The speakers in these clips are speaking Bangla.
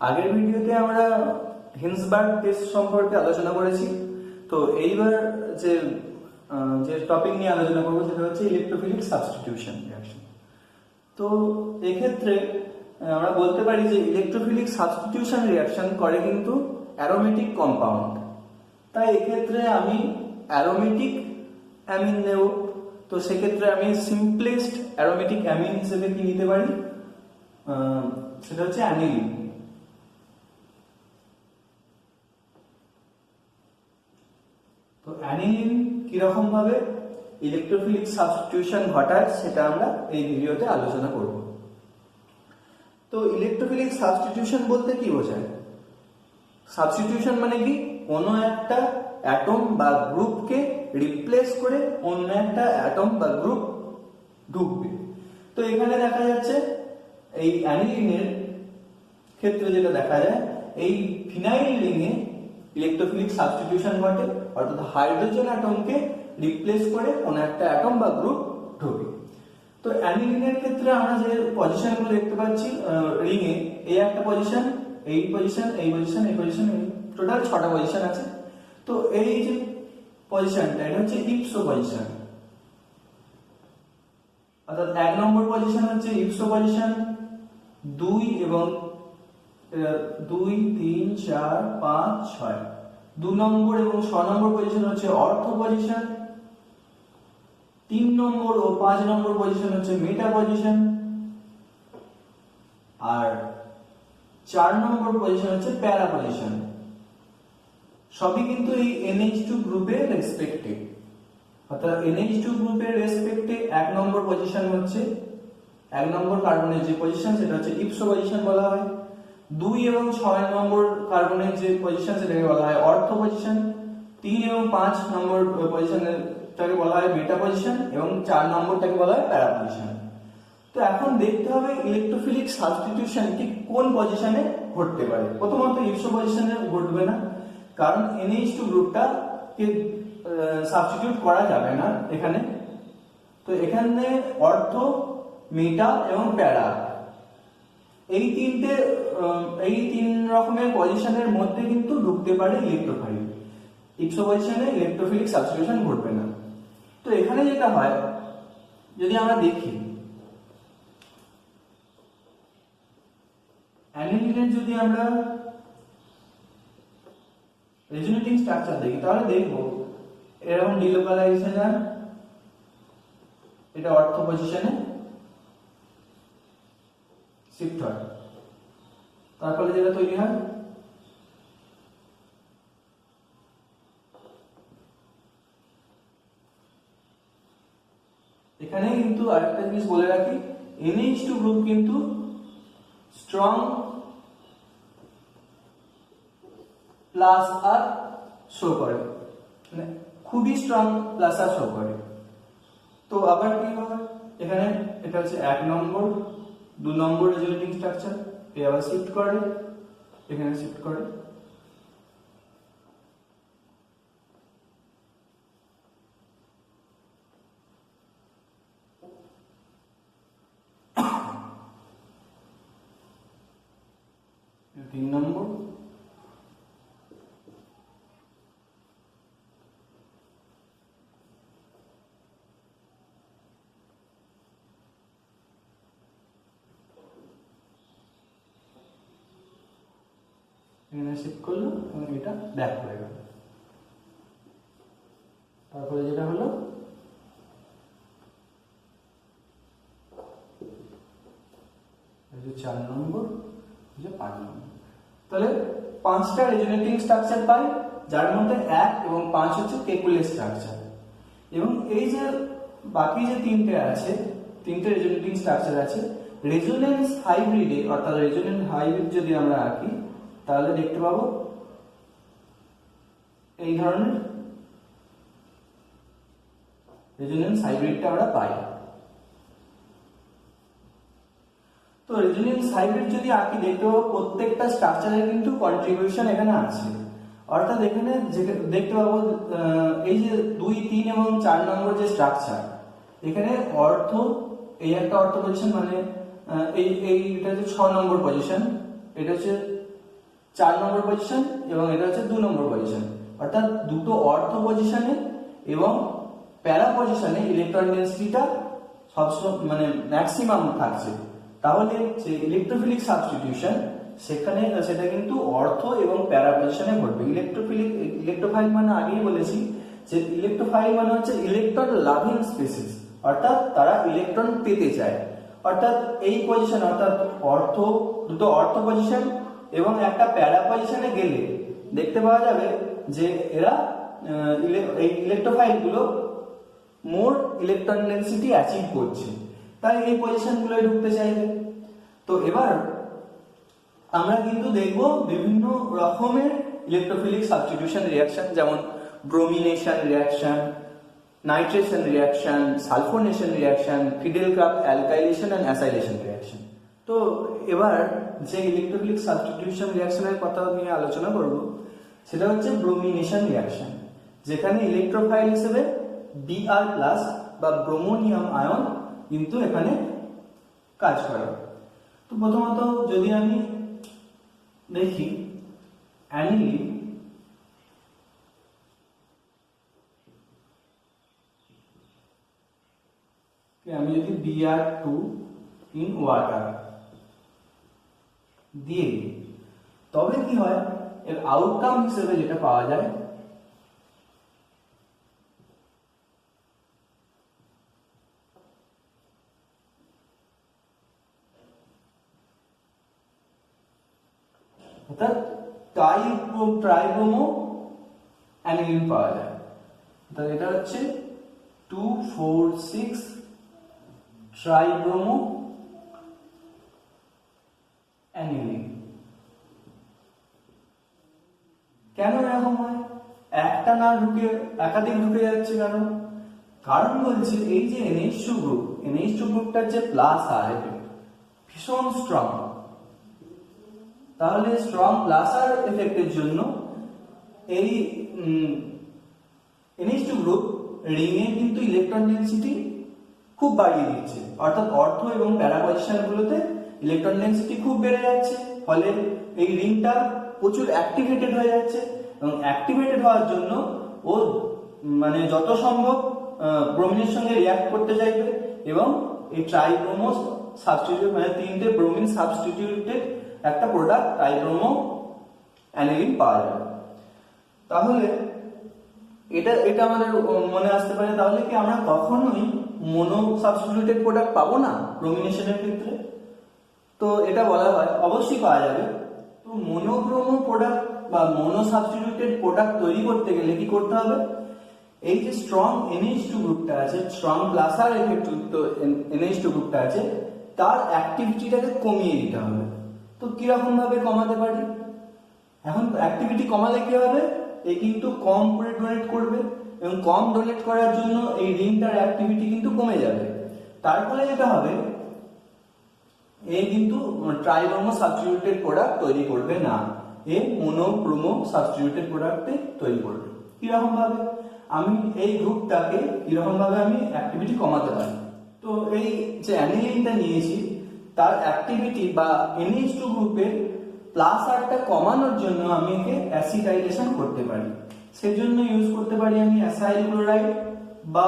আগের ভিডিওতে আমরা হিন্সবার্গ টেস্ট সম্পর্কে আলোচনা করেছি। তো এইবার যে যে টপিক নিয়ে আলোচনা করবো সেটা হচ্ছে ইলেকট্রোফিলিক সাবস্টিটিউশন রিঅ্যাকশন। তো এক্ষেত্রে আমরা বলতে পারি যে ইলেকট্রোফিলিক সাবস্টিটিউশন রিঅ্যাকশন করে কিন্তু অ্যারোমেটিক কম্পাউন্ড। তাই এক্ষেত্রে আমি অ্যারোমেটিক অ্যামিন নেব। তো সেক্ষেত্রে আমি সিম্পলেস্ট অ্যারোমেটিক অ্যামিন হিসেবে কি নিতে পারি, সেটা হচ্ছে অ্যানিলিন। তো অ্যানিলিন কিরকম ভাবে ইলেকট্রোফিলিক সাবস্টিটিউশন ঘটায় সেটা আমরা এই ভিডিওতে আলোচনা করব। তো ইলেকট্রোফিলিক সাবস্টিটিউশন বলতে কি বোঝায়? সাবস্টিটিউশন মানে কি, কোনো একটা অ্যাটম বা গ্রুপকে রিপ্লেস করে অন্য একটা অ্যাটম বা গ্রুপ ঢুকবে। তো এখানে দেখা যাচ্ছে এই অ্যানিলিনের ক্ষেত্রে যেটা দেখা যায়, এই ফিনাইল রিংয়ে ইলেকট্রোফিলিক সাবস্টিটিউশন ঘটে, অর্থাৎ হাইড্রোজেন অ্যাটমকে রিপ্লেস করে কোনো একটা অ্যাটম বা গ্রুপ ঢোকে। তো অ্যানিলিনের ক্ষেত্রে আমরা যে পজিশনগুলো দেখতে পাচ্ছি রিংয়ে, এই একটা পজিশন, এই পজিশন, এই পজিশন, এই পজিশন, এই টোটাল 6টা পজিশন আছে। তো এই যে পজিশনটা এটা হচ্ছে ইপসো পজিশন, অর্থাৎ 1 নম্বর পজিশন হচ্ছে ইপসো পজিশন, 2 এবং 2, 3, 4, 5, 6, 2 নম্বর এবং 6 নম্বর পজিশন হচ্ছে অর্থো পজিশন, 3 নম্বর ও 5 নম্বর পজিশন হচ্ছে মেটা পজিশন, আর 4 নম্বর পজিশন হচ্ছে প্যারা পজিশন। সবই কিন্তু এই NH2 গ্রুপের রেসপেক্টে, অর্থাৎ NH2 গ্রুপের রেসপেক্টে 1 নম্বর পজিশন হচ্ছে 1 নম্বর কার্বনের যে পজিশন সেটা হচ্ছে ইপসো পজিশন বলা হয়। 2 এবং 6 নম্বর কার্বনের যে পজিশন সেটাকে বলা হয় অর্থো পজিশন, 3 এবং 5 নম্বর পজিশনটাকে বলা হয় মেটা পজিশন, এবং 4 নম্বরটাকে বলা হয় প্যারা পজিশন। তো এখন দেখতে হবে ইলেকট্রোফিলিক সাবস্টিটিউশন ঠিক কোন পজিশনে ঘটতে পারে। প্রথমত ইপসো পজিশনে ঘটবে না, কারণ NH2 গ্রুপটাকে সাবস্টিটিউট করা যাবে না এখানে। তো এখানে অর্থো, মেটা এবং প্যারা এই 3 রকমের পজিশনের মধ্যে কিন্তু ঢুকতে পারে ইলেকট্রোফাইল। ইপসো পজিশনে ইলেকট্রোফিলিক সাবস্টিটিউশন ঘটবে না। তো এখানে যেটা হয়, যদি আমরা দেখি অ্যানিলিনের যদি আমরা রেজোনেটিং স্ট্রাকচার দেখি তাহলে দেখবো এরকম ডিলোকালাইজেশন, এটা অর্থো পজিশনে শিফট হয়, তারপরে যেটা তৈরি হয় এখানে কিন্তু আরেকটা জিনিস বলে রাখি, NH2 গ্রুপ কিন্তু স্ট্রং প্লাস আর শো করে, মানে খুবই স্ট্রং প্লাস আর শো করে। তো আবার কি হবে, এখানে এটা হচ্ছে 1 নম্বর, 2 নম্বর রেজোনেটিং স্ট্রাকচার, এ আবার শিফট করে, এখানে শিফট করে। তিন নম্বর, এখানে শিফট করলো এবং এটা ব্যাক করে গেল। তারপরে যেটা হলো এই যে 4 নম্বর, এই যে 5 নম্বর। তাহলে 5টা রেজোনেটিং স্ট্রাকচার পাই, যার মধ্যে 1 এবং 5 হচ্ছে কেকুলে স্ট্রাকচার। এবং এই যে বাকি যে 3টে আছে, 3টে রেজোনেটিং স্ট্রাকচার আছে, রেজোনেন্স হাইব্রিডে, অর্থাৎ রেজোনেন্স হাইব্রিড যদি আমরা আঁকি তাহলে দেখতে পাবো এই ধরনের রেজোনেন্স হাইব্রিডটা আমরা পাই। তো রেজোনেন্স হাইব্রিড যদি আঁকি দেখতে পাবো প্রত্যেকটা স্ট্রাকচারের কিন্তু কন্ট্রিবিউশন এখানে আছে, অর্থাৎ এখানে দেখতে পাবো এই যে 2, 3 এবং 4 নম্বর যে স্ট্রাকচার, এখানে অর্থো, এই একটা অর্থো পজিশন, মানে এইটা হচ্ছে 6 নম্বর পজিশন, এটা হচ্ছে 4 নম্বর পজিশন এবং এটা হচ্ছে 2 নম্বর পজিশন, অর্থাৎ দুটো অর্থ পজিশনে এবং প্যারা পজিশনে ইলেকট্রন ডেন্সিটিটা সবসময় মানে ম্যাক্সিমাম থাকছে। তাহলে যে ইলেকট্রোফিলিক সাবস্টিটিউশন সেটা কিন্তু অর্থ এবং প্যারা পজিশনে ঘটবে। ইলেকট্রোফাইল মানে আগেই বলেছি যে ইলেকট্রোফাইল মানে হচ্ছে ইলেকট্রন লাভিং স্পিসিস, অর্থাৎ তারা ইলেকট্রন পেতে চায়। অর্থাৎ এই পজিশন অর্থাৎ দুটো অর্থ পজিশন এবং একটা প্যারা পজিশনে গেলে দেখতে পাওয়া যাবে যে এরা এই ইলেকট্রোফাইল গুলো মোর ইলেকট্রন ডেন্সিটি অ্যাচিভ করছে, তাই এই পজিশন গুলোয় ঢুকতে চাইবে। তো এবার আমরা কিন্তু দেখব বিভিন্ন রকমের ইলেকট্রোফিলিক সাবস্টিটিউশন রিঅ্যাকশন, যেমন bromination reaction, nitration reaction, sulphonation reaction, Friedel Crafts alkylation and acylation reaction. তো এবার যে ইলেকট্রোফিলিক সাবস্টিটিউশন রিঅ্যাকশনের কথা নিয়ে আলোচনা করব সেটা হচ্ছে ব্রোমিনেশন রিঅ্যাকশন, যেখানে ইলেকট্রোফাইল হিসেবে Br+ বা ব্রোমোনিয়াম আয়ন কিন্তু এখানে কাজ করে। তো প্রথমত যদি আমি দেখি অ্যানিলিন, আমি যদি Br2 ইন ওয়াটার দিয়ে দিই, তবে কি হয়, এর আউটকাম হিসেবে যেটা পাওয়া যায় অর্থাৎ ট্রাইব্রোমো অ্যানিলিন পাওয়া যায়। তাহলে এটা হচ্ছে 2,4,6 ট্রাইব্রোমো অ্যানিলিন। কেন এরকম হয়? একটা না ঢুকে একাধিক ঢুকে যাচ্ছে কেন? কারণ বলছে এই যে NH2 গ্রুপটার যে প্লাস আর ভীষণ স্ট্রং, তাহলে স্ট্রং প্লাস আর এফেক্টের জন্য এই NH2 গ্রুপ রিংয়ে কিন্তু ইলেকট্রন ডেন্সিটি খুব বাড়িয়ে দিচ্ছে, অর্থাৎ অর্থ এবং প্যারা পজিশনগুলোতে ইলেকট্রন ডেন্সিটি খুব বেড়ে যাচ্ছে, ফলে এই রিংটা প্রচুর অ্যাক্টিভেটেড হয়ে যাচ্ছে এবং অ্যাক্টিভেটেড হওয়ার জন্য ও মানে যত সম্ভব ব্রোমিনের সঙ্গে রিঅ্যাক্ট করতে চাইবে এবং এই ট্রাইব্রোমো সাবস্টিটিউট মানে 3টে ব্রোমিন সাবস্টিটিউটেড একটা প্রোডাক্ট ট্রাইব্রোমো অ্যানিলিন পাওয়া যাবে। তাহলে এটা আমাদের মনে আসতে পারে, তাহলে কি আমরা কখনোই মোনো সাবস্টিটিউটেড প্রোডাক্ট পাবো না ব্রোমিনেশনের ক্ষেত্রে? তো এটা বলা হয় অবশ্যই পাওয়া যাবে। তো মোনোক্রোমো প্রোডাক্ট বা মোনো সাবস্টিটিউটেড প্রোডাক্ট তৈরি করতে গেলে কি করতে হবে? এই যে স্ট্রং NH2 গ্রুপটা আছে, স্ট্রং প্লাস আর এফেক্টযুক্ত NH2 গ্রুপটা আছে, তার অ্যাক্টিভিটিটাকে কমিয়ে দিতে হবে। তো কিরকম ভাবে কমাতে পারি? এখন অ্যাক্টিভিটি কমালে কি হবে? এ কিন্তু কম করে ডোনেট করবে এবং কম ডোনেট করার জন্য এই রিংটার অ্যাক্টিভিটি কিন্তু কমে যাবে। তার ফলে যেটা হবে, এ কিন্তু ট্রাইব্রোমো সাবস্টিটিউটেড প্রোডাক্ট তৈরি করবে না, এ মোনোক্রোমো সাবস্টিটিউটেড প্রোডাক্ট তৈরি করবে। কিরকম ভাবে? আমি এই গ্রুপটাকে কিরকম ভাবে আমি অ্যাক্টিভিটি কমাতে পারি? তো এই যে অ্যানিলিনটা নিয়েছি তার অ্যাক্টিভিটি বা NH2 গ্রুপের প্লাস আরটা কমানোর জন্য আমি একে অ্যাসিটাইলেশন করতে পারি। সেজন্য ইউজ করতে পারি আমি অ্যাসাইল ক্লোরাইড বা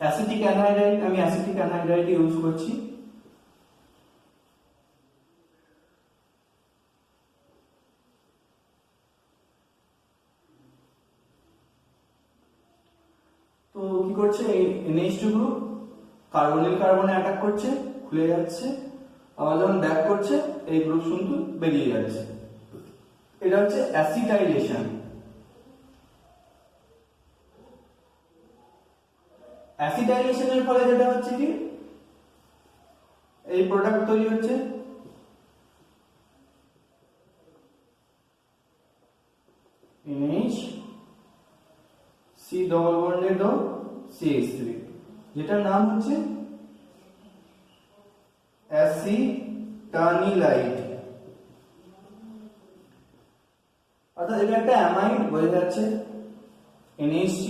অ্যাসিটিক অ্যানহাইড্রাইড। আমি অ্যাসিটিক অ্যানহাইড্রাইড ইউজ করছি। তো কি করছে, এই NH2 গ্রুপ কার্বনিল কার্বনে অ্যাটাক করছে, খুলে যাচ্ছে, আবার যখন ব্যাক করছে এই গ্রুপ কিন্তু বেরিয়ে যাচ্ছে। এটা হচ্ছে অ্যাসিটাইলেশন। অ্যাসিটাইলেশনের ফলে যেটা হচ্ছে কি, এই প্রোডাক্ট তৈরি হচ্ছে NH C ডবল বন্ডেড ও CH3, যেটার নাম হচ্ছে অ্যাসিটানিলাইড। অর্থাৎ এটা একটা অ্যামাইড, বোঝা যাচ্ছে NH2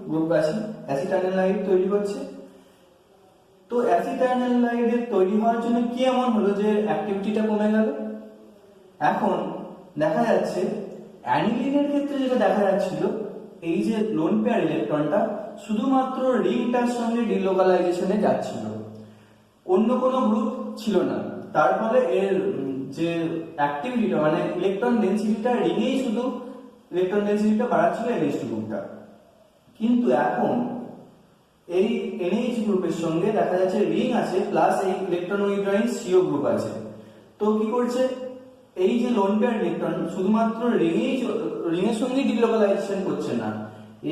গ্রুপ আছে, অ্যাসিটানিলাইড তৈরি করছে। তো অ্যাসিটানিলাইডের তৈরি হওয়ার জন্য কি এমন হলো যে অ্যাক্টিভিটিটা কমে গেল? এখন দেখা যাচ্ছে অ্যানিলিনের ক্ষেত্রে যেটা দেখা যাচ্ছিল, এই যে লোন পেয়ার ইলেকট্রনটা শুধুমাত্র রিংটার সঙ্গে ডিলোকালাইজেশনে যাচ্ছিল, অন্য কোনো গ্রুপ ছিল না। তার ফলে এর যে অ্যাক্টিভিটিটা মানে ইলেকট্রন ডেনসিটিটা রিংয়েই শুধু ইলেকট্রন ডেনসিটিটা বাড়াচ্ছিল NH2 গ্রুপটা। কিন্তু এখন এই NH গ্রুপের সঙ্গে দেখা যাচ্ছে রিং আছে প্লাস এই ইলেকট্রন উইথড্রয়িং CO গ্রুপ আছে। তো কি করছে, এই যে লোন পেয়ার ইলেকট্রন শুধুমাত্র রিংয়ের সঙ্গে ডিলোকালাইজেশন করছে না,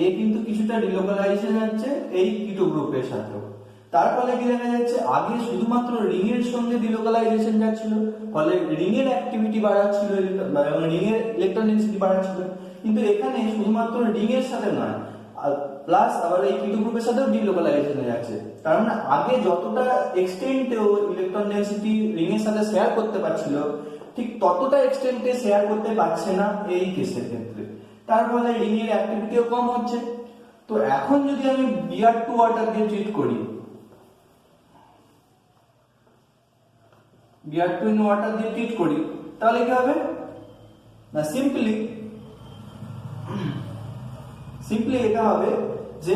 এ কিন্তু কিছুটা ডিলোকালাইজেশন হচ্ছে এই কিটো গ্রুপের সাথেও। তার ফলে কি দেখা যাচ্ছে, আগে শুধুমাত্র রিং এর সঙ্গে ডিলোকালাইজেশন যাচ্ছিল, ফলে রিং এর অ্যাক্টিভিটি বাড়াচ্ছিল এবং রিং এর ইলেকট্রন ডেনসিটি বাড়াচ্ছিল। কিন্তু এখানে শুধুমাত্র রিং এর সাথে নয়, প্লাস আবার এই কিটো গ্রুপের সাথেও ডিলোকালাইজেশনে যাচ্ছে। তার মানে আগে যতটা এক্সটেন্টে ও ইলেকট্রন ডেনসিটি রিং এর সাথে শেয়ার করতে পারছিল, ঠিক ততটা এক্সটেন্টে শেয়ার করতে পারছে না এই কেসের ক্ষেত্রে। তার ফলে রিং এর অ্যাক্টিভিটিও কম হচ্ছে। তো এখন যদি আমি Br2 ওয়াটার দিয়ে ট্রিট করি, Br2 in ওয়াটার দিয়ে ট্রিট করি, তাহলে কি হবে না, সিম্পলি এটা হবে যে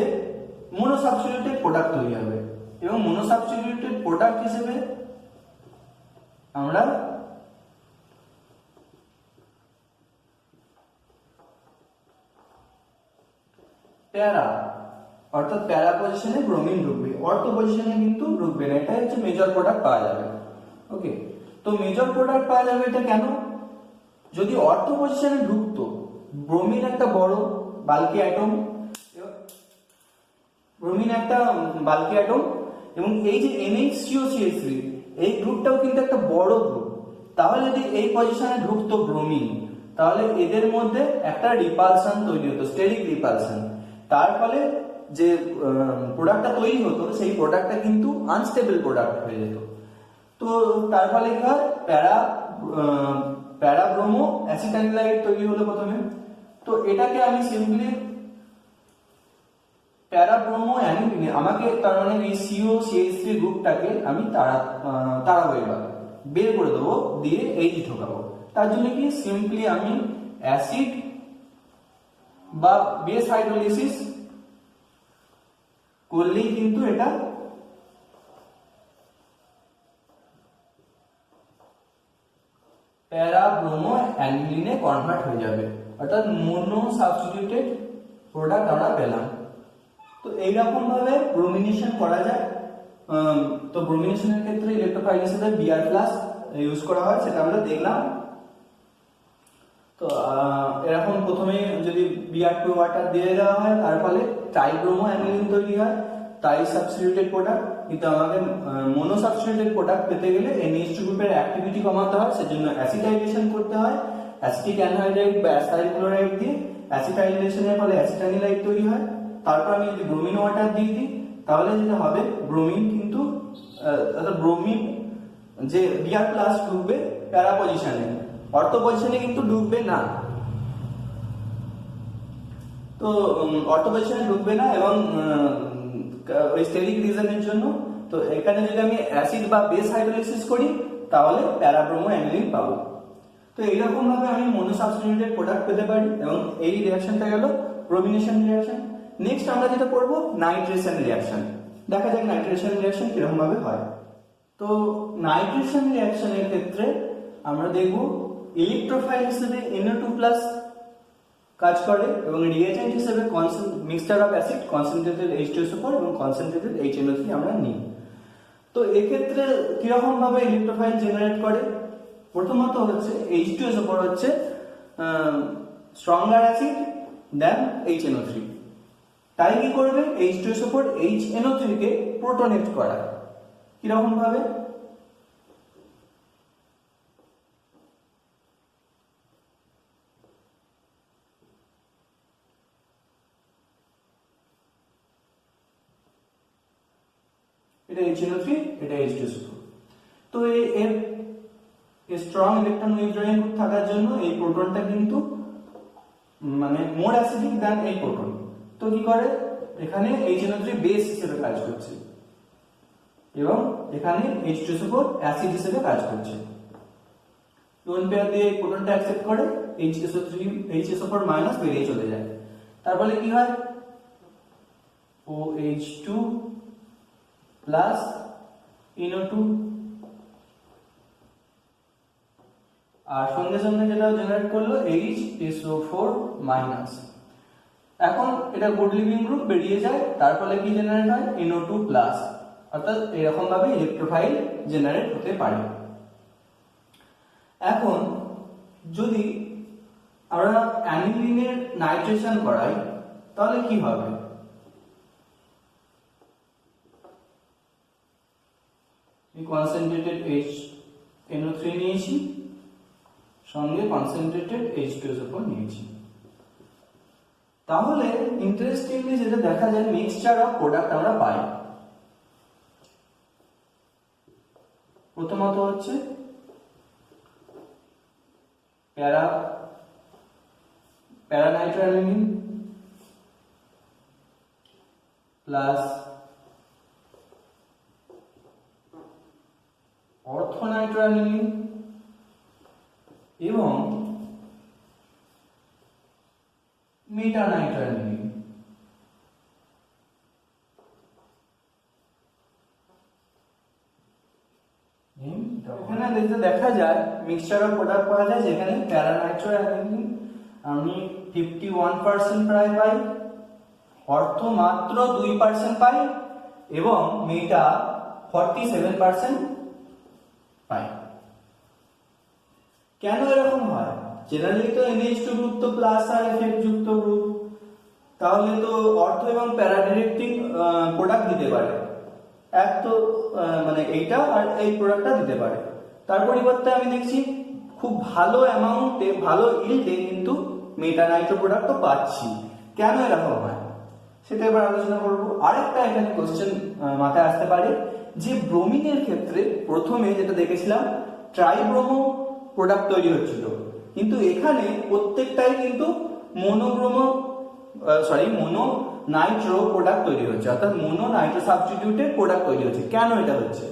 মোনোসাবস্টিটিউটেড প্রোডাক্ট তৈরি হবে, এবং মোনোসাবস্টিটিউটেড প্রোডাক্ট হিসেবে আমরা প্যারা অর্থাৎ প্যারা পজিশনে ব্রোমিন ঢুকবে, অর্থো পজিশনে কিন্তু ঢুকবে না। এটা হচ্ছে মেজর প্রোডাক্ট পাওয়া যাবে। ওকে, তো মেজর প্রোডাক্ট পাওয়া যাবে এটা কেন? যদি অর্থো পজিশনে ঢুকতো, ব্রোমিন একটা বড় বাল্কি অ্যাটম, এবং এই যে NH3 এই গ্রুপটাও কিন্তু একটা বড় গ্রুপ। তাহলে যদি এই পজিশনে ঢুকতো ব্রোমিন, তাহলে এদের মধ্যে একটা রিপালশন তৈরি হতো, স্টেরিক রিপালশন। তার ফলে যে প্রোডাক্টটা তৈরি হতো সেই প্রোডাক্টটা কিন্তু আনস্টেবল প্রোডাক্ট হয়ে যেত। তো তার ফলে কি হয়, প্যারা ব্রোমো অ্যাসিটাইলাইড তৈরি হলো প্রথমে। তো এটাকে আমি সিম্পলি প্যারা ব্রোমো অ্যানিলিনে, আমাকে তার মানে এই COCH3 গ্রুপটাকে আমি তাড়াবো, এবার বের করে দেবো, দিয়ে H ঢোকাবো। তার জন্য কি সিম্পলি আমি অ্যাসিড বা বেস হাইড্রোলিসিস করলেই কিন্তু এটা প্যারা ব্রোমো অ্যানিলিনে কনভার্ট হয়ে যাবে, অর্থাৎ মোনো সাবস্টিটিউটেড প্রোডাক্ট আমরা পেলাম। তো এইরকম ভাবে ব্রোমিনেশন করা যায়। তো ব্রোমিনেশনের ক্ষেত্রে ইলেকট্রোফাইল হিসেবে Br+ ইউজ করা হয়, সেটা আমরা দেখলাম। তো এরকম প্রথমে যদি Br2 ওয়াটার দিয়ে দেওয়া হয়, তার ফলে ট্রাইব্রোমো অ্যানিলিন তৈরি হয়, ট্রাই সাবস্টিটিউটেড প্রোডাক্ট। কিন্তু আমাদের মোনো সাবস্টিটিউটেড প্রোডাক্ট পেতে গেলে NH2 গ্রুপের অ্যাক্টিভিটি কমাতে হয়, সেজন্য অ্যাসিটাইলেশন করতে হয়। অ্যাসিটিক অ্যানহাইড্রাইড বা অ্যাসাইল ক্লোরাইড দিয়ে অ্যাসিটাইলেশনের ফলে অ্যাসিটানিলাইট তৈরি হয়। তারপর আমি যদি ব্রোমিন ওয়াটার দিয়ে দিই, তাহলে যেটা হবে, ব্রোমিন কিন্তু ব্রোমিন যে Br+ ঢুকবে প্যারা পজিশনে, অর্থো পজিশনে কিন্তু ঢুকবে না। তো অর্থো পজিশনে ঢুকবে না, এবং ওই স্টেরিক রিজনের জন্য। তো এখানে যদি আমি অ্যাসিড বা বেস হাইড্রোলাইসিস করি, তাহলে প্যারা ব্রোমো অ্যানিলিন পাবো। তো এইরকম ভাবে আমি মোনো সাবস্টিটিউটেড প্রোডাক্ট পেতে পারি, এবং এই রিঅ্যাকশনটা গেল ব্রোমিনেশন রিঅ্যাকশন। নেক্সট আমরা যেটা করব নাইট্রেশন রিঅ্যাকশন। দেখা যাক নাইট্রেশন রিঅ্যাকশন কিরকম ভাবে হয়। তো নাইট্রেশন রিঅ্যাকশনের ক্ষেত্রে আমরা দেখব ইলেকট্রোফাইল হিসেবে NO2+ কাজ করে, এবং রিএজেন্ট হিসেবে mixture of acid, concentrated H2SO4 এবং কনসেন্ট্রেটেড HNO3 আমরা নিই। তো এক্ষেত্রে কিরকম ভাবে ইলেকট্রোফাইল জেনারেট করে? প্রথমত হচ্ছে H2SO4 হচ্ছে স্ট্রঙ্গার অ্যাসিড দেন HNO3। তাই কি করবে, H2SO4 HNO3 কে প্রোটনেট করা। কিরকম ভাবে? এটা HNO3, এটা H2SO4। তো এর স্ট্রং ইলেকট্রন উইথড্রয়িং গ্রুপ থাকার জন্য এই প্রোটনটা কিন্তু মানে মোর অ্যাসিডিক দ্যান এই প্রোটন। তো কি করে, এখানে HNO3 বেস হিসেবে কাজ করছে, এবং এখানে H2SO4 অ্যাসিড হিসেবে কাজ করছে। লোন পেয়ার দিয়ে প্রোটনটা অ্যাকসেপ্ট করে, HSO4 মাইনাস বেরিয়ে চলে যায়। তার ফলে কি হয়, OH2 প্লাস NO2, আর সঙ্গে সঙ্গে যেটা জেনারেট করলো HSO4 মাইনাস। এখন এটা গুড লিভিং গ্রুপ বেরিয়ে যায়, তার ফলে কি জেনারেট হয়, NO2 প্লাস। অর্থাৎ এরকম ভাবে ইলেকট্রোফাইল জেনারেট হতে পারে। এখন যদি আমরা অ্যানিলিনের নাইট্রেশন করাই তাহলে কি হবে, কনসেন্ট্রেটেড NO3 নিয়েছি, সঙ্গে কনসেন্ট্রেটেড H2SO4 নিয়েছি। তাহলে ইন্টারেস্টিংলি যেটা দেখা যায়, মিক্সচার অফ প্রোডাক্ট আমরা পাই। প্রথমত হচ্ছে প্যারানাইট্রোঅ্যানিলিন প্লাস অর্থোনাইট্রোঅ্যানিলিন এবং মেটানাইট্রোঅ্যানিলিন। এখানে দেখা যায় মিক্সচার অফ প্রোডাক্ট পাওয়া যায়, যেখানে প্যারানাইট্রোঅ্যানিলিন আমি 51% প্রায় পাই, অর্থ মাত্র 2% পাই এবং মেটা 47% পাই। কেন এরকম হয়? জেনারেলি তো NH2 গ্রুপ তো প্লাস আর এফেক্ট যুক্ত গ্রুপ, তাহলে তো অর্থ এবং প্যারা ডিরেক্টিং প্রোডাক্ট দিতে পারে, এক তো মানে এইটা আর এই প্রোডাক্টটা দিতে পারে। তার পরিবর্তে আমি দেখছি খুব ভালো অ্যামাউন্টে, ভালো ইল্ডে কিন্তু মেটানাইট্রো প্রোডাক্ট তো পাচ্ছি। কেন এরকম হয় সেটা এবার আলোচনা করব। আরেকটা এখানে কোশ্চেন মাথায় আসতে পারে যে ব্রোমিনের ক্ষেত্রে প্রথমে যেটা দেখেছিলাম ট্রাইব্রোমো প্রোডাক্ট তৈরি হচ্ছিল, কিন্তু এখানে প্রত্যেকটাই কিন্তু মোনো নাইট্রো প্রোডাক্ট তৈরি হচ্ছে, অর্থাৎ মোনো নাইট্রো সাবস্টিটিউটেড প্রোডাক্ট তৈরি হচ্ছে। কেন এটা হচ্ছে?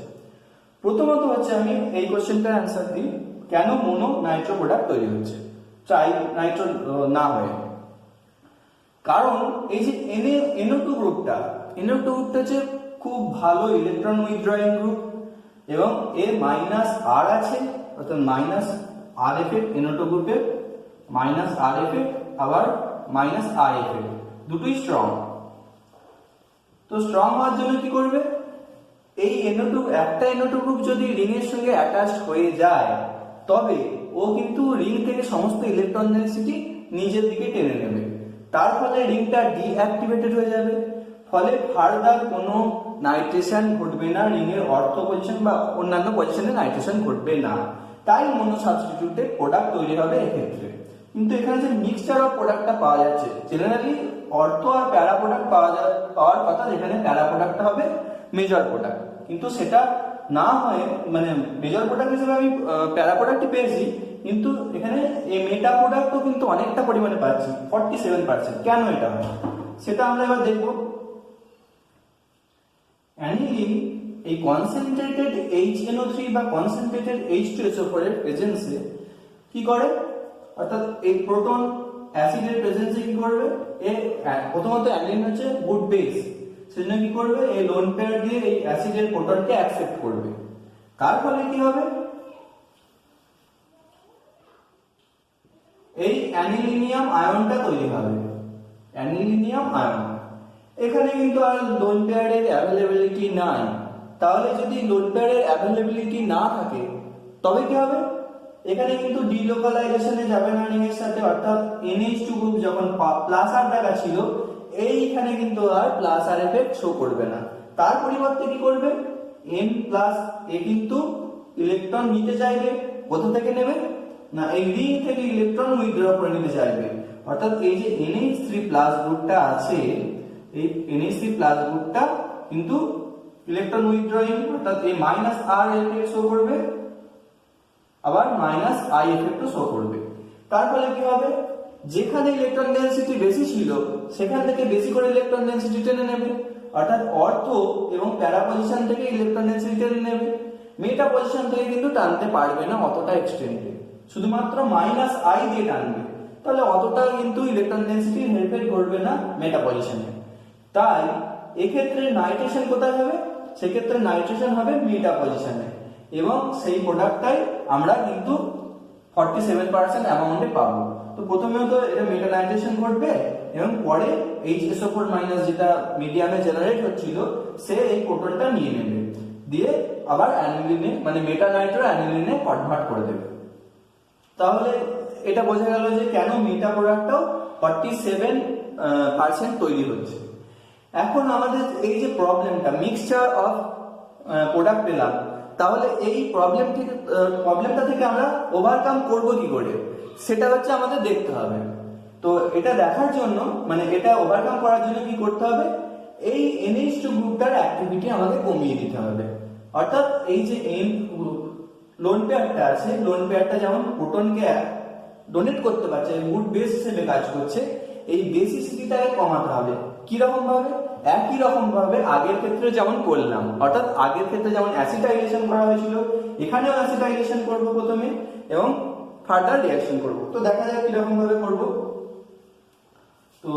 প্রথমত হচ্ছে আমি এই কোশ্চেনটার অ্যান্সার দিই, কেন মোনো নাইট্রো প্রোডাক্ট তৈরি হচ্ছে ট্রাই নাইট্রো না হয়ে। কারণ এই যে NO2 গ্রুপটা হচ্ছে খুব ভালো ইলেকট্রন উইথড্রয়িং গ্রুপ এবং এর মাইনাস আর আছে, অর্থাৎ মাইনাস আর এফেক্ট, NO2 গ্রুপের মাইনাস আর এফেক্ট আবার মাইনাস আই এফেক্ট, দুটোই স্ট্রং। তো স্ট্রং হওয়ার জন্য কি করবে, এই একটা NO2 গ্রুপ যদি রিং এর সঙ্গে অ্যাটাচড হয়ে যায় তবে ও কিন্তু রিং থেকে সমস্ত ইলেকট্রন ডেনসিটি নিজের দিকে টেনে নেবে, তার ফলে রিংটা ডিঅ্যাক্টিভেটেড হয়ে যাবে, ফলে ফার্দার কোনো নাইট্রেশন ঘটবে না, রিং এর অর্থ পজিশন বা অন্যান্য পজিশনে নাইট্রেশন ঘটবে না, তাই মোনো সাবস্টিটিউটেড প্রোডাক্ট তৈরি হবে এক্ষেত্রে। কিন্তু এখানে যে মিক্সচার অফ প্রোডাক্টটা পাওয়া যাচ্ছে, জেনারেলি অর্থ আর প্যারা প্রোডাক্ট পাওয়ার কথা, যেখানে প্যারা প্রোডাক্টটা হবে মেজর প্রোডাক্ট, কিন্তু সেটা না হয়ে মানে মেজর প্রোডাক্ট হিসেবে আমি প্যারা প্রোডাক্টই পেয়েছি, কিন্তু এখানে এই মেটা প্রোডাক্টও কিন্তু অনেকটা পরিমাণে পাচ্ছি, 47%। কেন এটা হয় সেটা আমরা এবার দেখব। অ্যানিলিন এই কনসেন্ট্রেটেড HNO3 বা কনসেন্ট্রেটেড H2SO4 এর প্রেজেন্সে কি করে, অর্থাৎ এই প্রোটন অ্যাসিডের প্রেজেন্সে কি করবে, প্রথমত অ্যানিলিন হচ্ছে গুড বেস, সেজন্য কি করবে, এই লোন পেয়ার দিয়ে এই অ্যাসিডের প্রোটনকে অ্যাকসেপ্ট করবে, তার ফলে কি হবে, এই অ্যানিলিনিয়াম আয়নটা তৈরি হবে, অ্যানিলিনিয়াম আয়ন। এখানে কিন্তু আর লোন পেয়ারের অ্যাভেলেবিলিটি নাই, তাহলে যদি লোন পেয়ারের অ্যাভেলেবিলিটি না থাকে তবে কি হবে, এখানে কিন্তু ডিলোকালাইজেশনে যাবে না রিং এর সাথে, অর্থাৎ NH2 গ্রুপ যখন প্লাস আর দেখা ছিল এইখানে কিন্তু আর প্লাস আর এফেক্ট শো করবে না, তার পরিবর্তে কি করবে, N প্লাস এ কিন্তু ইলেকট্রন নিতে চাইবে, কোথা থেকে নেবে না, এই রিং থেকে ইলেকট্রন উইথড্র করে নিতে চাইবে, অর্থাৎ এই যে NH3 প্লাস গ্রুপটা আছে, এই NH3 প্লাস গ্রুপটা কিন্তু ইলেকট্রন উইথড্রয়িং, অর্থাৎ এই মাইনাস আর এফেক্ট শো করবে, আবার মাইনাস আই এফেক্টও শো করবে। তার ফলে কি হবে, যেখানে ইলেকট্রন ডেনসিটি বেশি ছিল সেখান থেকে বেশি করে ইলেকট্রন ডেনসিটি টেনে নেবে, অর্থাৎ অর্থ এবং প্যারা পজিশন থেকে ইলেকট্রন ডেনসিটি টেনে নেবে, মেটা পজিশন থেকে কিন্তু টানতে পারবে না অতটা এক্সটেন্টে। শুধুমাত্র মাইনাস আই দিয়ে টানবে, তাহলে অতটা কিন্তু ইলেকট্রন ডেনসিটি হেরফের করবে না মেটা পজিশনে। তাই এক্ষেত্রে নাইট্রেশন কোথায় হবে? সেক্ষেত্রে নাইট্রেশন হবে মেটা পজিশনে, এবং সেই প্রোডাক্টটাই আমরা কিন্তু 47% অ্যামাউন্টে পাবো। তো প্রথমে তো এটা মেটা নাইট্রেশন ঘটবে, এবং পরে HSO4 মাইনাস যেটা মিডিয়ামে জেনারেট হচ্ছিল সে এই প্রোটনটা নিয়ে নেবে, দিয়ে আবার অ্যানিলিনে মানে মেটা নাইট্রো অ্যানিলিনে কনভার্ট করে দেবে। তাহলে এটা বোঝা গেল যে কেন মেটা প্রোডাক্টটাও 47% তৈরি হচ্ছে। এখন আমাদের এই যে প্রবলেমটা মিক্সচার অফ প্রোডাক্ট পেলাম, তাহলে এই প্রবলেমটা থেকে আমরা ওভারকাম করব কি করে, সেটা হচ্ছে আমাদের দেখতে হবে। তো এটা দেখার জন্য মানে এটা ওভারকাম করার জন্য কি করতে হবে, এই NH2 গ্রুপটার অ্যাক্টিভিটি আমাকে কমিয়ে দিতে হবে। অর্থাৎ এই যে লোন পেয়ারটা আছে, লোন পেয়ারটা যেমন প্রোটনকে ডোনেট করতে পারছে, গুড বেস হিসেবে কাজ করছে, এই বেসিসিটিটাকে কমাতে হবে। কি রকম ভাবে? একই রকম ভাবে আগের ক্ষেত্রে যেমন করলাম, অর্থাৎ আগের ক্ষেত্রে যেমন অ্যাসিটাইলেশন করা হয়েছিল, এখানেও অ্যাসিটাইলেশন করব প্রথমে এবং ফার্দার রিঅ্যাকশন করব। তো দেখা যাক কি রকম ভাবে করব। তো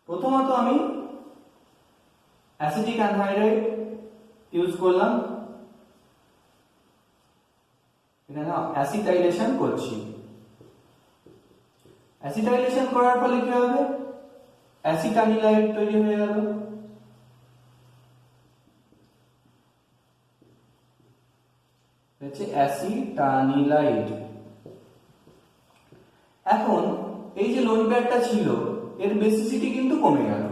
প্রথমত আমি অ্যাসিটিক অ্যানহাইড্রাইড ইউজ করলাম, এখানে অ্যাসিটাইলেশন করছি। অ্যাসিটাইলেশন করার ফলে কি হবে, অ্যাসিটানিলাইড তৈরি হয়ে গেল। হচ্ছে অ্যাসিটানিলাইড। এখন এই যে লোন পেয়ারটা ছিল এর বেসিসিটি কিন্তু কমে গেল।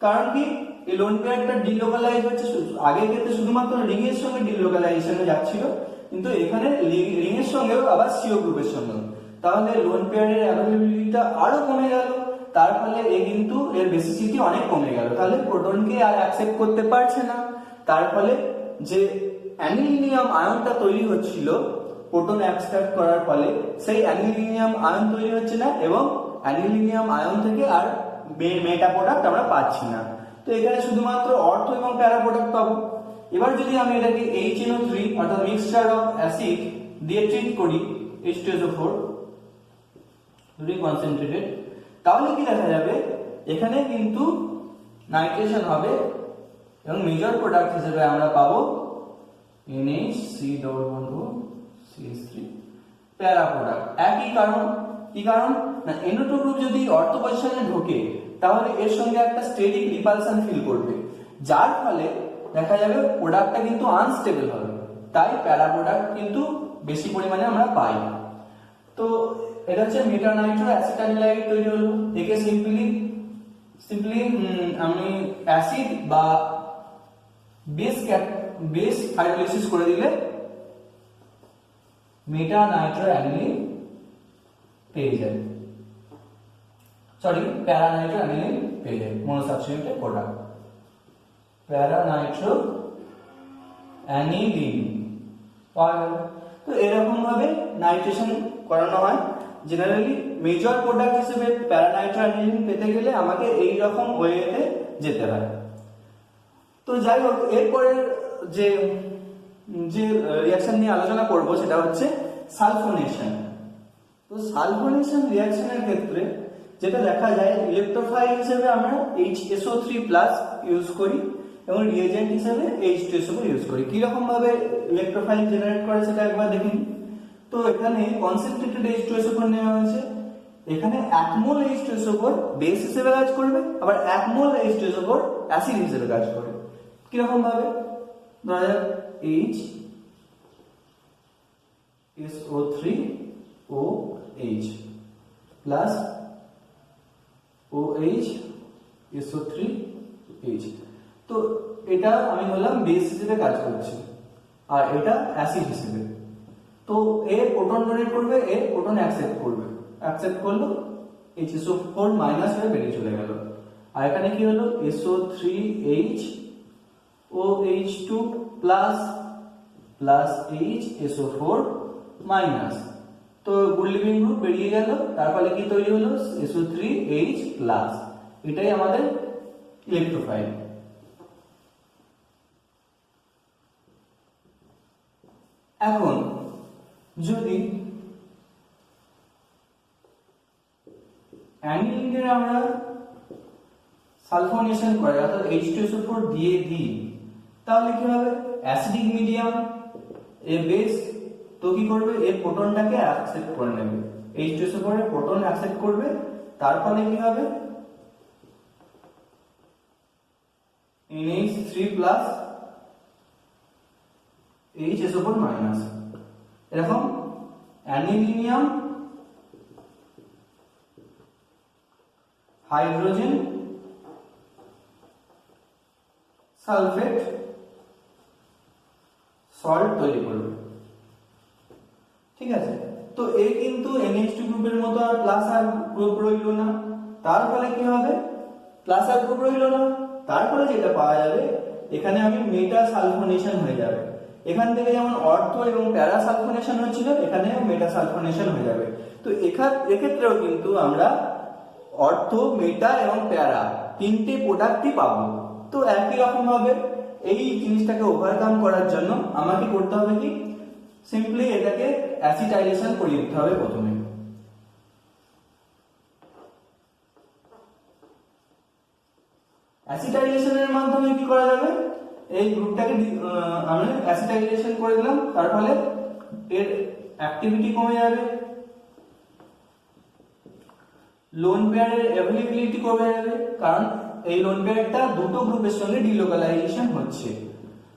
কারণ কি, এই লোন পেয়ারটা ডিলোকালাইজ হচ্ছে, আগের ক্ষেত্রে শুধুমাত্র রিং এর সঙ্গে ডিলোকালাইজেশনে যাচ্ছিল, কিন্তু এখানে রিং এর সঙ্গেও আবার সিও গ্রুপের সঙ্গে, তাহলে লোন পেয়ারের অ্যাভেলেবিলিটিটা আরো কমে গেল। তার ফলে কিন্তু এর বেসিসিটি অনেক কমে গেল, তাহলে প্রোটনকে আর অ্যাকসেপ্ট করতে পারছে না। তার ফলে যে অ্যানিলিনিয়াম আয়নটা তৈরি হচ্ছিল প্রোটন অ্যাবস্ট্রাক্ট করার ফলে, সেই অ্যানিলিনিয়াম আয়ন তৈরি হচ্ছে না, এবং অ্যানিলিনিয়াম আয়ন থেকে আর মেটা প্রোডাক্ট আমরা পাচ্ছি না। তো এখানে শুধুমাত্র অর্থ এবং প্যারা প্রোডাক্ট পাবো। এবার যদি আমি এটাকে HNO3 অর্থাৎ মিক্সচার অফ অ্যাসিড দিয়ে ট্রিট করি, H2SO4 দুটোই কনসেন্ট্রেটেড, তাহলে কি দেখা যাবে, এখানে কিন্তু নাইট্রেশন হবে এবং মেজর প্রোডাক্ট হিসেবে আমরা পাবো NHC(CH3) প্যারা প্রোডাক্ট। একই কারণ, কি কারণ না, NO2 গ্রুপ যদি অর্থ পজিশনে ঢোকে তাহলে এর সঙ্গে একটা স্টেরিক রিপালশন ফিল করবে, যার ফলে দেখা যাবে প্রোডাক্টটা কিন্তু আনস্টেবল হবে। তাই প্যারা প্রোডাক্ট কিন্তু বেশি পরিমাণে আমরা পাই। তো এটা হচ্ছে মেটা নাইট্রো অ্যাসিটানিলাইড তৈরি হলো। একে সিম্পলি আমি অ্যাসিড বা বেস হাইড্রোলাইসিস করে দিলে মেটা নাইট্রো অ্যানিলিন পেয়ে যায়, সরি প্যারা নাইট্রো অ্যানিলিন পেয়ে যায়, মনোসাবস্টিটিউটেড প্রোডাক্ট প্যারা নাইট্রো অ্যানিলিন পাওয়া গেল। তো এরকম ভাবে নাইট্রেশন করানো হয়। জেনারেলি মেজর প্রোডাক্ট হিসেবে প্যারা নাইট্রো অ্যানিলিন পেতে গেলে আমাকে এই রকম ওয়েতে যেতে হয়। তো যাই হোক, এরপরে যে রিঅ্যাকশন নিয়ে আলোচনা করব সেটা হচ্ছে সালফোনেশন। তো সালফোনেশন রিঅ্যাকশনের ক্ষেত্রে যেটা দেখা যায়, ইলেকট্রোফাইল হিসেবে আমরা HSO3+ ইউজ করি এবং রিএজেন্ট হিসেবে H2SO4 ইউজ করি। কি রকম ভাবে ইলেকট্রোফাইল জেনারেট করে সেটা একবার দেখুন। তো এখানে কনসেন্ট্রেটেড H2SO4 নেওয়া হয়েছে, এখানে 1 মোল H2SO4 বেস হিসেবে কাজ করবে, আবার 1 মোল H2SO4 অ্যাসিড হিসেবে কাজ করবে। কি রকম ভাবে, ধরা যাক HSO3OH প্লাস OHSO3H। তো এটা আমি বললাম বেস হিসেবে কাজ করছে, আর এটা অ্যাসিড হিসেবে। তো এ প্রোটন ডোনেট করবে, এ প্রোটন অ্যাকসেপ্ট করবে, অ্যাকসেপ্ট করলো, HSO4 মাইনাস হয়ে বেরিয়ে চলে গেল। আর এখানে কি হলো, SO3H OH2 plus plus HSO4 minus. তো গুড লিভিং গ্রুপ বেরিয়ে গেল, তার ফলে কি তৈরি হলো SO3H প্লাস। এটাই আমাদের ইলেকট্রোফাইল। এখন যদি অ্যানিলিনের আমরা সালফোনেশন করে অর্থাৎ H2SO4 দিয়ে দিই, তাহলে কি হবে? অ্যাসিডিক মিডিয়াম এ বেস তো কি করবে? এই প্রোটনটাকে অ্যাকসেপ্ট করে নেবে, H2SO4 এর প্রোটন অ্যাকসেপ্ট করবে, তার ফলে কি হবে? NH3 plus HSO4 minus. এরকম অ্যানিলিনিয়াম হাইড্রোজেন সালফেট সল্ট তৈরি করবে। ঠিক আছে, তো এই কিন্তু NH2 গ্রুপের মতো আর প্লাস আর গ্রুপ রইল না, তার ফলে কি হবে? প্লাস আর গ্রুপ রইল না, তার ফলে যেটা পাওয়া যাবে এখানে আমি মেটা সালফোনেশন হয়ে যাবে। এখান থেকে যেমন অর্থ এবং প্যারা সালফোনেশন হচ্ছিল, এখানেও মেটা সালফোনেশন হয়ে যাবে। তো এক্ষেত্রেও কিন্তু আমরা অর্থ, মেটা এবং প্যারা তিনটে প্রোডাক্টই পাবো। তো একই রকম ভাবে এই জিনিসটাকে ওভারকাম করার জন্য আমাকে করতে হবে কি? সিম্পলি এটাকে অ্যাসিটাইলেশন করিয়ে দিতে হবে প্রথমে। অ্যাসিটাইলেশনের মাধ্যমে কি করা যাবে? এই গ্রুপটাকে আমরা অ্যাসিটাইলেশন করে দিলাম, তার ফলে এর অ্যাক্টিভিটি কমে যাবে, লোন পেয়ারের অ্যাভেলেবিলিটি কমে যাবে, কারণ এই লোন পেয়ারটা দুটো গ্রুপের সঙ্গে ডিলোকালাইজেশন হচ্ছে,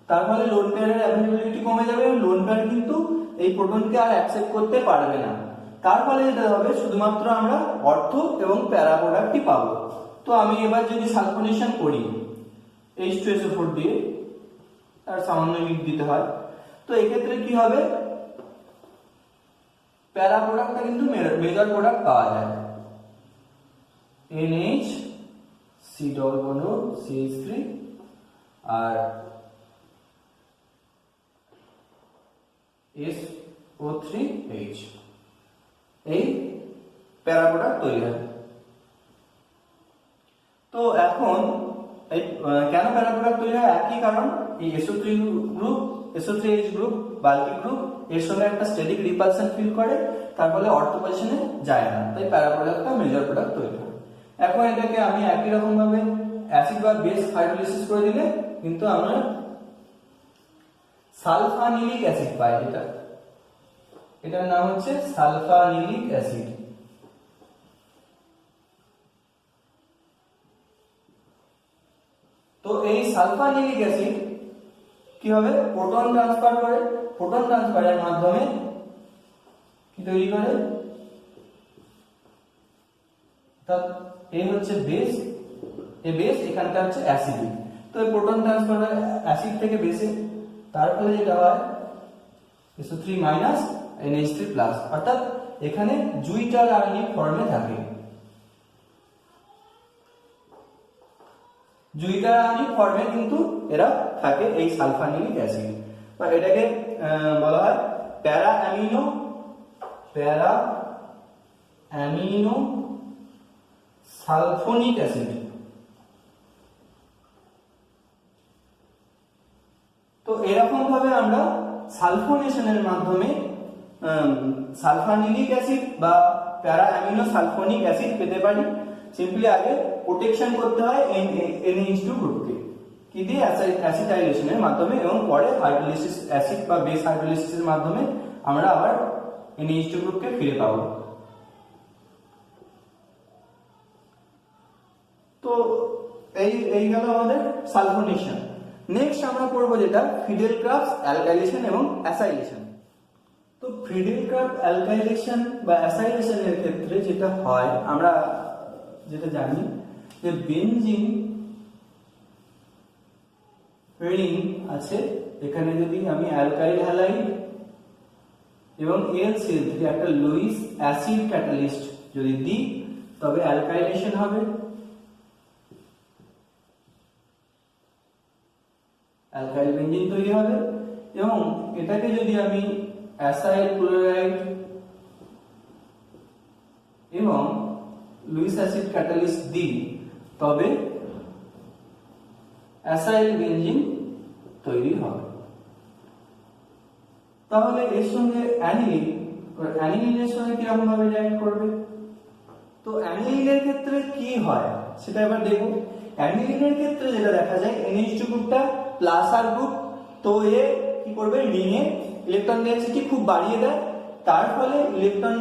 তার ফলে লোন পেয়ারের অ্যাভেলেবিলিটি কমে যাবে এবং লোন পেয়ার কিন্তু এই প্রোটনকে আর অ্যাকসেপ্ট করতে পারবে না। তার ফলে যেটা হবে, শুধুমাত্র আমরা অর্থ এবং প্যারা প্রোডাক্টই পাবো। তো আমি এবার যদি সালফোনেশন করি H2SO4 দিয়ে, আর সামান্য লিক দিতে হয়, তো এক্ষেত্রে কি হবে? প্যারা প্রোডাক্টটা কিন্তু মেজর প্রোডাক্ট পাওয়া যায়, NH3 আর SO3H, এই প্যারা প্রোডাক্ট তৈরি হয়। তো এখন এই কেন প্যারা প্রোডাক্ট তৈরি হয়? একই কারণ, এই SO3H গ্রুপ বাল্কি গ্রুপ, এর সঙ্গে একটা স্ট্যাটিক রিপালশন ফিল করে, তার ফলে অর্থ পজিশনে যায় না, তাই প্যারা প্রোডাক্টটা মেজর প্রোডাক্ট তৈরি হয়। এখন এটাকে আমি একই রকম ভাবে অ্যাসিড বা বেস হাইড্রোলাইসিস করে দিলে কিন্তু আমরা সালফানিলিক অ্যাসিড পাই। এটার নাম হচ্ছে সালফানিলিক অ্যাসিড। তো এই সালফানিলিক অ্যাসিড কি হবে? প্রোটন ট্রান্সফার করে, প্রোটন ট্রান্সফারের মাধ্যমে কি তৈরি করে? এই হচ্ছে বেস, এই বেস এখানটা হচ্ছে অ্যাসিডিক। তো এই প্রোটন ট্রান্সফার হয় অ্যাসিড থেকে বেসে, তার ফলে যেটা হয় SO3 মাইনাস NH3 প্লাস, অর্থাৎ এখানে জুইটার আয়নিক ফর্মে থাকে। জুইটার আয়নিক ফর্মে কিন্তু এরা থাকে এই সালফানিলিক অ্যাসিড, বা এটাকে বলা হয় প্যারা অ্যামিনো সালফোনিক অ্যাসিড। তো এরকম ভাবে আমরা সালফোনেশনের মাধ্যমে সালফানিলিক অ্যাসিড বা প্যারা অ্যামিনো সালফোনিক অ্যাসিড পেতে পারি। সিম্পলি আগে প্রোটেকশন করতে হয় NH2 গ্রুপকে কি দিয়ে? অ্যাসিটাইলেশনের মাধ্যমে, এবং পরে হাইড্রোলাইসিস অ্যাসিড বা বেস হাইড্রোলাইসিসের মাধ্যমে আমরা আবার NH2 গ্রুপকে ফিরে পাবো। তো এই গেল আমাদের সালফোনেশন। নেক্সট আমরা পড়বো যেটা ফিডেলক্রাফটস অ্যালকাইলেশন এবং অ্যাসাইলেশন। তো ফিডেলক্রাফট অ্যালকাইলেশন বা অ্যাসাইলেশনের ক্ষেত্রে যেটা হয়, আমরা যেটা জানি যে বেনজিন রিং আছে, এখানে যদি আমি অ্যালকাইল হ্যালাইড এবং AlCl3 একটা লুইস অ্যাসিড ক্যাটালিস্ট যদি দিই, তবে অ্যালকাইলেশন হবে, অ্যালকাইল বেনজিন তৈরি হবে। এবং এটাকে যদি আমি অ্যাসাইল ক্লোরাইড এবং লুইস অ্যাসিড ক্যাটালিস্ট দিই তবে অ্যাসাইল বেনজিন তৈরি হবে। তাহলে এর সঙ্গে অ্যানিলিন, অ্যানিলিনের সঙ্গে কিরকম ভাবে রিঅ্যাক্ট করবে? তো অ্যানিলিনের ক্ষেত্রে কি হয় সেটা এবার দেখো। অ্যানিলিনের ক্ষেত্রে যেটা দেখা যায় NH2 গ্রুপটা প্লাস আর গ্রুপ, তো এ কি করবে রিংয়ে ইলেকট্রন ডেনসিটি খুব বাড়িয়ে দেয়, তার ফলে ইলেকট্রন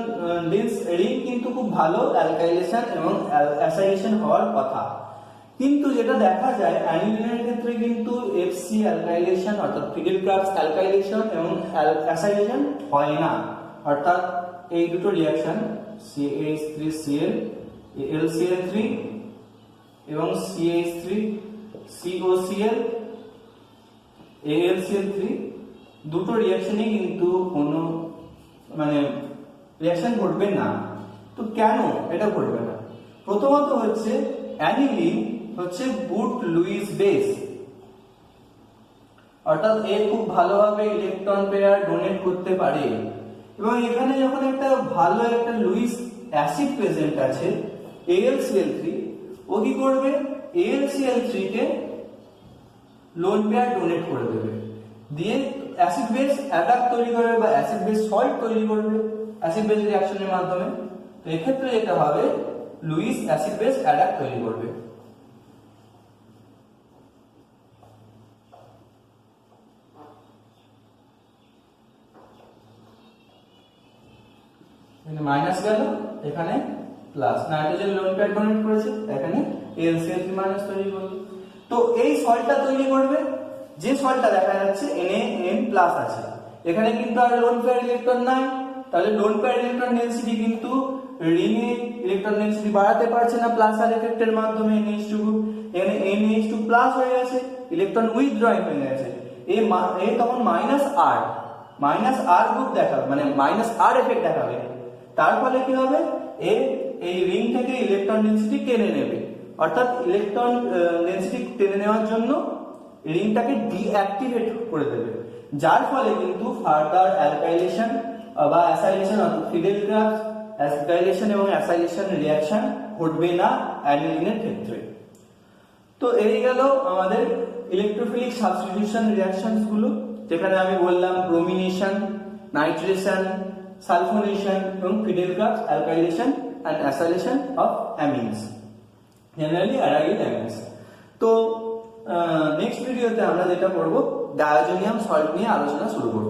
ডেন্স রিং কিন্তু খুব ভালো অ্যালকাইলেশন এবং অ্যাসাইলেশন হওয়ার কথা। কিন্তু যেটা দেখা যায় অ্যানিলিনের ক্ষেত্রে কিন্তু FC অ্যালকাইলেশন অর্থাৎ ফিডেল-ক্রাফটস অ্যালকাইলেশন এবং অ্যাসাইলেশন হয় না, অর্থাৎ এই দুটো রিঅ্যাকশন CH3Cl AlCl3 এবং CH3 COCl AlCl3 দুটো রিঅ্যাকশনই কিন্তু কোনো মানে রিঅ্যাকশন ঘটবে না। তো কেন এটা ঘটবে না? প্রথমত হচ্ছে অ্যানিলিন হচ্ছে বুট লুইস বেস, অর্থাৎ এ খুব ভালোভাবে ইলেকট্রন পেয়ার ডোনেট করতে পারে এবং এখানে যখন একটা ভালো একটা লুইস অ্যাসিড প্রেজেন্ট আছে AlCl3, ও কি করবে AlCl3 কে লোন পেয়ার ডোনেট করে দেবে, দিয়ে অ্যাসিড বেস অ্যাটাক তৈরি করবে বা অ্যাসিড বেস সল্ট তৈরি করবে অ্যাসিড বেস রিঅ্যাকশনের মাধ্যমে। তো এক্ষেত্রে যেটা হবে লুইস অ্যাসিড বেস অ্যাটাক তৈরি করবে। এখানে মাইনাস গেল, এখানে plus, nitrogen lone pair donate করেছে, এখানে AlCl3 মাইনাস তৈরি করবে। তো এই সল্টটা তৈরি করবে, যে সল্টটা দেখা যাচ্ছে NaN+ আছে, এখানে কিন্তু আর লোন পেয়ার ইলেকট্রন নাই, তাহলে লোন পেয়ার ইলেকট্রন ডেনসিটি কিন্তু রিংয়ে ইলেকট্রন ডেনসিটি বাড়াতে পারছে না প্লাস আর এফেক্টের মাধ্যমে NH2 গ্রুপ, এখানে NH2+ হয়ে গেছে, ইলেকট্রন উইথড্রয়িং হয়ে গেছে, এই তখন মাইনাস আর গ্রুপ দেখাবে, মানে মাইনাস আর এফেক্ট দেখাবে। তার ফলে কি হবে এই রিং থেকে ইলেকট্রন ডেনসিটি টেনে নেবে, অর্থাৎ ইলেকট্রন ডেনসিটি টেনে নেওয়ার জন্য রিংটাকে ডিঅ্যাক্টিভেট করে দেবে, যার ফলে কিন্তু ফার্দার অ্যালকাইলেশন বা অ্যাসাইলেশন অর্থাৎ ফিডেল-ক্রাফটস অ্যালকাইলেশন এবং অ্যাসাইলেশন রিঅ্যাকশন ঘটবে না অ্যানিলিনের ক্ষেত্রে। তো এই গেল আমাদের ইলেকট্রোফিলিক সাবস্টিটিউশন রিঅ্যাকশনস গুলো, যেখানে আমি বললাম ব্রোমিনেশন, নাইট্রেশন, সালফোনেশন এবং Friedel Crafts alkylation and acylation of amines, generally aryl amines. তো নেক্সট ভিডিওতে আমরা যেটা করব ডায়োজোনিয়াম সল্ট নিয়ে আলোচনা শুরু করব।